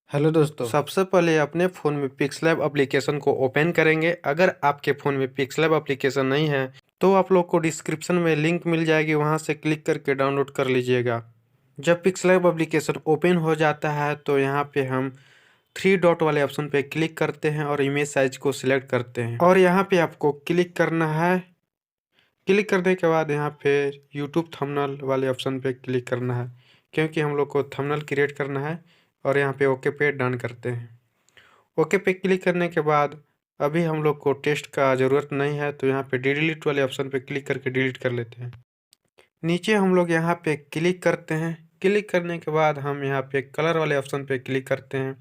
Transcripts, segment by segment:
Hello दोस्तों, सबसे पहले अपने फ़ोन में पिक्सलैब एप्लीकेशन को ओपन करेंगे। अगर आपके फ़ोन में पिक्सलैब एप्लीकेशन नहीं है तो आप लोग को डिस्क्रिप्शन में लिंक मिल जाएगी, वहां से क्लिक करके डाउनलोड कर लीजिएगा। जब पिक्सलैब एप्लीकेशन ओपन हो जाता है तो यहाँ पे हम थ्री डॉट वाले ऑप्शन पे क्लिक करते हैं और इमेज साइज को सिलेक्ट करते हैं और यहाँ पे आपको क्लिक करना है। क्लिक करने के बाद यहाँ पे यूट्यूब थंबनेल वाले ऑप्शन पे क्लिक करना है, क्योंकि हम लोग को थंबनेल क्रिएट करना है। और यहाँ पे ओके पे डन करते हैं। ओके पे क्लिक करने के बाद अभी हम लोग को टेस्ट का ज़रूरत नहीं है, तो यहाँ पे डिलीट वाले ऑप्शन पे क्लिक करके डिलीट कर लेते हैं। नीचे हम लोग यहाँ पे क्लिक करते हैं। क्लिक करने के बाद हम यहाँ पे कलर वाले ऑप्शन पे क्लिक करते हैं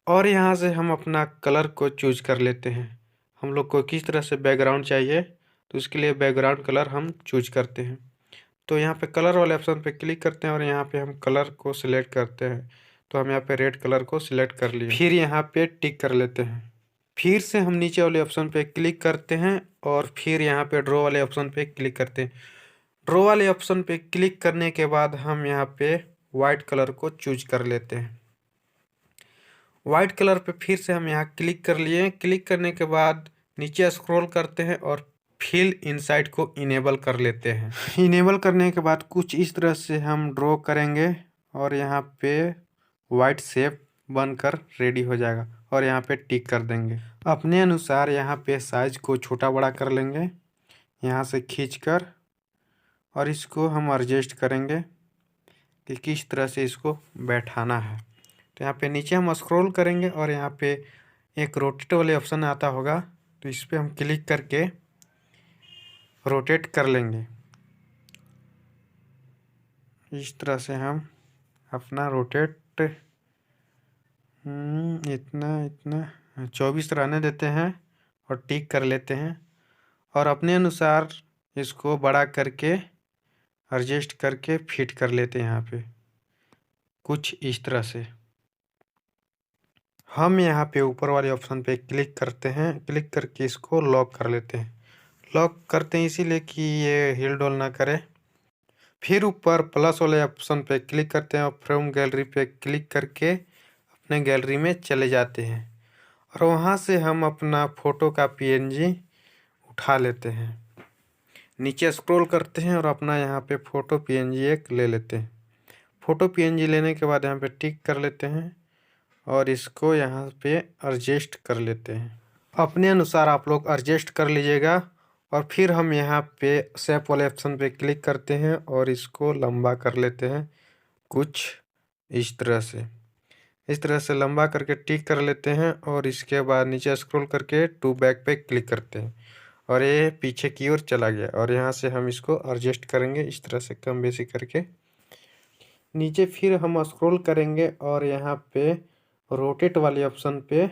और यहाँ से हम अपना कलर को चूज कर लेते हैं। हम लोग को किस तरह से बैकग्राउंड चाहिए, तो उसके लिए बैकग्राउंड कलर हम चूज करते हैं। तो यहाँ पे कलर वाले ऑप्शन पे क्लिक करते हैं और यहाँ पे हम कलर को सिलेक्ट करते हैं। तो हम यहाँ पे रेड कलर को सिलेक्ट कर लिए, फिर यहाँ पे टिक कर लेते हैं। फिर से हम नीचे वाले ऑप्शन पे क्लिक करते हैं और फिर यहाँ पे ड्रॉ वाले ऑप्शन पे क्लिक करते हैं। ड्रॉ वाले ऑप्शन पे क्लिक करने के बाद हम यहाँ पे वाइट कलर को चूज कर लेते हैं। वाइट कलर पे फिर से हम यहाँ क्लिक कर लिए। क्लिक करने के बाद नीचे स्क्रॉल करते हैं और फिल इनसाइड को इनेबल कर लेते हैं। इनेबल करने के बाद कुछ इस तरह से हम ड्रॉ करेंगे और यहाँ पे वाइट शेप बनकर रेडी हो जाएगा और यहाँ पे टिक कर देंगे। अपने अनुसार यहाँ पे साइज को छोटा बड़ा कर लेंगे यहाँ से खींचकर, और इसको हम एडजस्ट करेंगे कि किस तरह से इसको बैठाना है। तो यहाँ पे नीचे हम स्क्रॉल करेंगे और यहाँ पे एक रोटेट वाले ऑप्शन आता होगा, तो इस पर हम क्लिक करके रोटेट कर लेंगे। इस तरह से हम अपना रोटेट इतना 24 रहने देते हैं और टिक कर लेते हैं और अपने अनुसार इसको बड़ा करके एडजस्ट करके फिट कर लेते हैं। यहाँ पे कुछ इस तरह से हम यहाँ पे ऊपर वाले ऑप्शन पे क्लिक करते हैं। क्लिक करके इसको लॉक कर लेते हैं। लॉक करते हैं इसीलिए कि ये हिल डोल ना करे। फिर ऊपर प्लस वाले ऑप्शन पे क्लिक करते हैं और फ्रॉम गैलरी पे क्लिक करके अपने गैलरी में चले जाते हैं और वहाँ से हम अपना फ़ोटो का पीएनजी उठा लेते हैं। नीचे स्क्रॉल करते हैं और अपना यहाँ पे फ़ोटो पीएनजी एक ले लेते हैं। फ़ोटो पीएनजी लेने के बाद यहाँ पे टिक कर लेते हैं और इसको यहाँ पे एडजस्ट कर लेते हैं। अपने अनुसार आप लोग एडजस्ट कर लीजिएगा और फिर हम यहाँ पे शेप वाले ऑप्शन पे क्लिक करते हैं और इसको लंबा कर लेते हैं कुछ इस तरह से। इस तरह से लंबा करके टिक कर लेते हैं और इसके बाद नीचे स्क्रॉल करके टू बैक पे क्लिक करते हैं और ये पीछे की ओर चला गया और यहाँ से हम इसको एडजस्ट करेंगे इस तरह से कम बेसी करके। नीचे फिर हम स्क्रॉल करेंगे और यहाँ पे रोटेट वाले ऑप्शन पे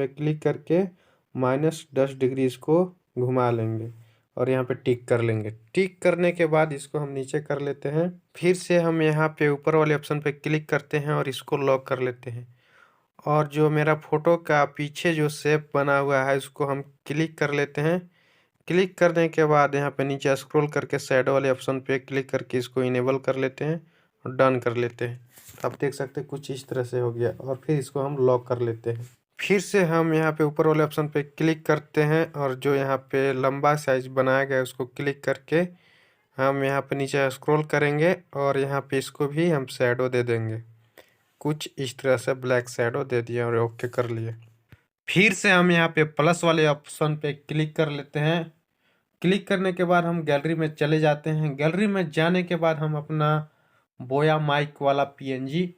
क्लिक करके -10 डिग्री इसको घुमा लेंगे और यहाँ पे टिक कर लेंगे। टिक करने के बाद इसको हम नीचे कर लेते हैं। फिर से हम यहाँ पे ऊपर वाले ऑप्शन पे क्लिक करते हैं और इसको लॉक कर लेते हैं और जो मेरा फ़ोटो का पीछे जो शेप बना हुआ है उसको हम क्लिक कर लेते हैं। क्लिक करने के बाद यहाँ पे नीचे स्क्रॉल करके शैडो वाले ऑप्शन पे क्लिक करके इसको इनेबल कर लेते हैं और डन कर लेते हैं। आप देख सकते हैं कुछ इस तरह से हो गया और फिर इसको हम लॉक कर लेते हैं। फिर से हम यहाँ पे ऊपर वाले ऑप्शन पे क्लिक करते हैं और जो यहाँ पे लंबा साइज बनाया गया है उसको क्लिक करके हम यहाँ पे नीचे स्क्रॉल करेंगे और यहाँ पे इसको भी हम शैडो दे देंगे कुछ इस तरह से, ब्लैक शैडो दे दिए और ओके कर लिए। फिर से हम यहाँ पे प्लस वाले ऑप्शन पे क्लिक कर लेते हैं। क्लिक करने के बाद हम गैलरी में चले जाते हैं। गैलरी में जाने के बाद हम अपना बोया माइक वाला पीएनजी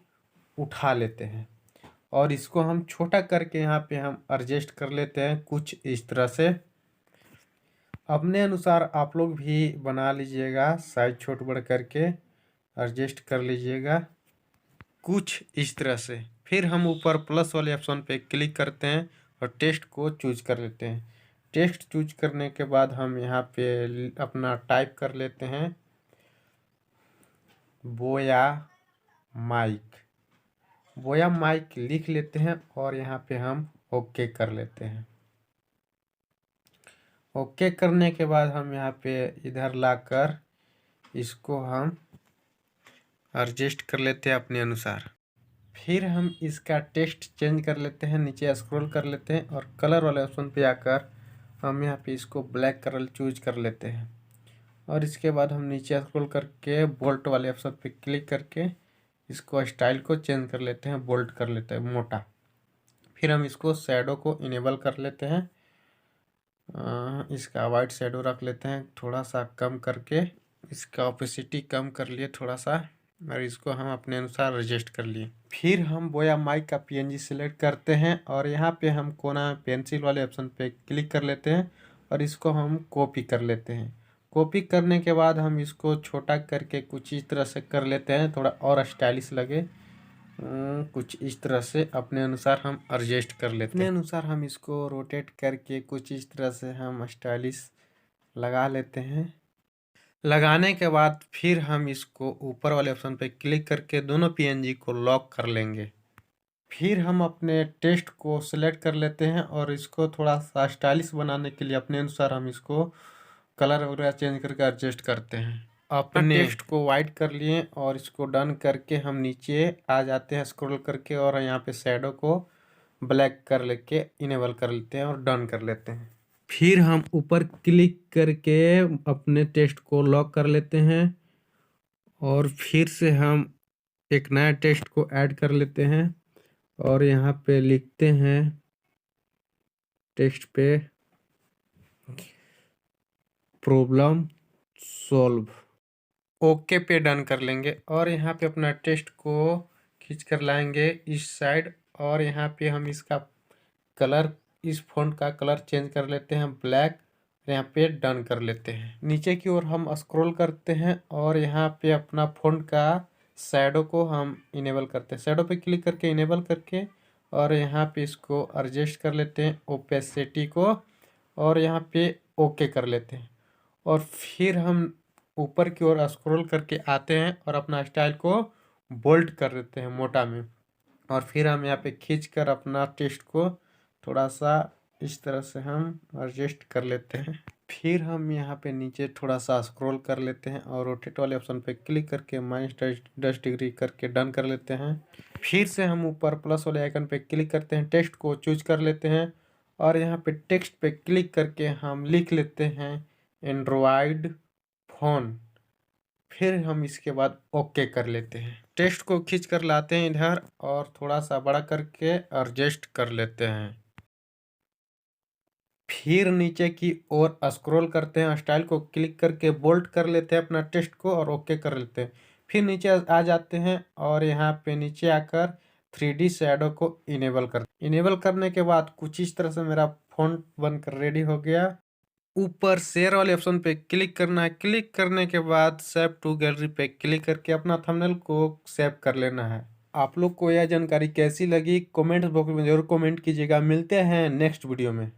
उठा लेते हैं और इसको हम छोटा करके यहाँ पे हम एडजस्ट कर लेते हैं कुछ इस तरह से। अपने अनुसार आप लोग भी बना लीजिएगा, साइज छोट बड़ करके एडजस्ट कर लीजिएगा कुछ इस तरह से। फिर हम ऊपर प्लस वाले ऑप्शन पे क्लिक करते हैं और टेक्स्ट को चूज कर लेते हैं। टेक्स्ट चूज करने के बाद हम यहाँ पे अपना टाइप कर लेते हैं बोया माइक लिख लेते हैं और यहाँ पे हम ओके कर लेते हैं। ओके करने के बाद हम यहाँ पे इधर लाकर इसको हम एडजस्ट कर लेते हैं अपने अनुसार। फिर हम इसका टेक्स्ट चेंज कर लेते हैं, नीचे स्क्रॉल कर लेते हैं और कलर वाले ऑप्शन पे आकर हम यहाँ पे इसको ब्लैक कलर चूज कर लेते हैं। और इसके बाद हम नीचे स्क्रॉल करके बोल्ट वाले ऑप्शन पे क्लिक करके इसको स्टाइल को चेंज कर लेते हैं, बोल्ट कर लेते हैं मोटा। फिर हम इसको शैडो को इनेबल कर लेते हैं, इसका वाइट शैडो रख लेते हैं थोड़ा सा कम करके, इसका ओपेसिटी कम कर लिए थोड़ा सा, और इसको हम अपने अनुसार एडजस्ट कर लिए। फिर हम बोया माइक का पीएनजी सिलेक्ट करते हैं और यहाँ पे हम कोना पेंसिल वाले ऑप्शन पे क्लिक कर लेते हैं और इसको हम कॉपी कर लेते हैं। कॉपी करने के बाद हम इसको छोटा करके कुछ इस तरह से कर लेते हैं, थोड़ा और स्टाइलिश लगे। कुछ इस तरह से अपने अनुसार हम एडजस्ट कर लेते हैं। अपने अनुसार हम इसको रोटेट करके कुछ इस तरह से हम स्टाइलिश लगा लेते हैं। लगाने के बाद फिर हम इसको ऊपर वाले ऑप्शन पे क्लिक करके दोनों पीएनजी को लॉक कर लेंगे। फिर हम अपने टेक्स्ट को सिलेक्ट कर लेते हैं और इसको थोड़ा सा स्टाइलिश बनाने के लिए अपने अनुसार हम इसको कलर वगैरह चेंज करके एडजस्ट करते हैं। अपने टेक्स्ट को वाइट कर लिए और इसको डन करके हम नीचे आ जाते हैं स्क्रॉल करके और यहाँ पे शैडो को ब्लैक कर लेके इनेबल कर लेते हैं और डन कर लेते हैं। फिर हम ऊपर क्लिक करके अपने टेक्स्ट को लॉक कर लेते हैं और फिर से हम एक नया टेक्स्ट को ऐड कर लेते हैं और यहाँ पे लिखते हैं टेक्स्ट पे प्रॉब्लम सॉल्व, ओके पे डन कर लेंगे। और यहाँ पे अपना टेक्स्ट को खींच कर लाएंगे इस साइड और यहाँ पे हम इसका कलर, इस फ़ॉन्ट का कलर चेंज कर लेते हैं ब्लैक, यहाँ पे डन कर लेते हैं। नीचे की ओर हम स्क्रॉल करते हैं और यहाँ पे अपना फ़ॉन्ट का शैडो को हम इनेबल करते हैं, शैडो पे क्लिक करके इनेबल करके और यहाँ पे इसको एडजस्ट कर लेते हैं ओपेसिटी को और यहाँ पे ओके कर लेते हैं। और फिर हम ऊपर की ओर स्क्रॉल करके आते हैं और अपना स्टाइल को बोल्ड कर देते हैं मोटा में। और फिर हम यहाँ पे खींच कर अपना टेक्स्ट को थोड़ा सा इस तरह से हम एडजस्ट कर लेते हैं। फिर हम यहाँ पे नीचे थोड़ा सा स्क्रॉल कर लेते हैं और रोटेट वाले ऑप्शन पे क्लिक करके -10 डिग्री करके डन कर लेते हैं। फिर से हम ऊपर प्लस वाले आइकन पे क्लिक करते हैं, टेक्स्ट को चूज कर लेते हैं और यहाँ पे टेक्स्ट पे क्लिक करके हम लिख लेते हैं एंड्रॉयड फ़ोन। फिर हम इसके बाद ओके कर लेते हैं। टेक्स्ट को खींच कर लाते हैं इधर और थोड़ा सा बड़ा करके एडजस्ट कर लेते हैं। फिर नीचे की ओर स्क्रॉल करते हैं, स्टाइल को क्लिक करके बोल्ड कर लेते हैं अपना टेक्स्ट को और ओके कर लेते हैं। फिर नीचे आ जाते हैं और यहाँ पे नीचे आकर 3D शैडो को इनेबल करने के बाद कुछ इस तरह से मेरा फ़ॉन्ट बनकर रेडी हो गया। ऊपर शेयर वाले ऑप्शन पे क्लिक करना है, क्लिक करने के बाद सेव टू गैलरी पे क्लिक करके अपना थंबनेल को सेव कर लेना है। आप लोग को यह जानकारी कैसी लगी कमेंट बॉक्स में जरूर कमेंट कीजिएगा। मिलते हैं नेक्स्ट वीडियो में।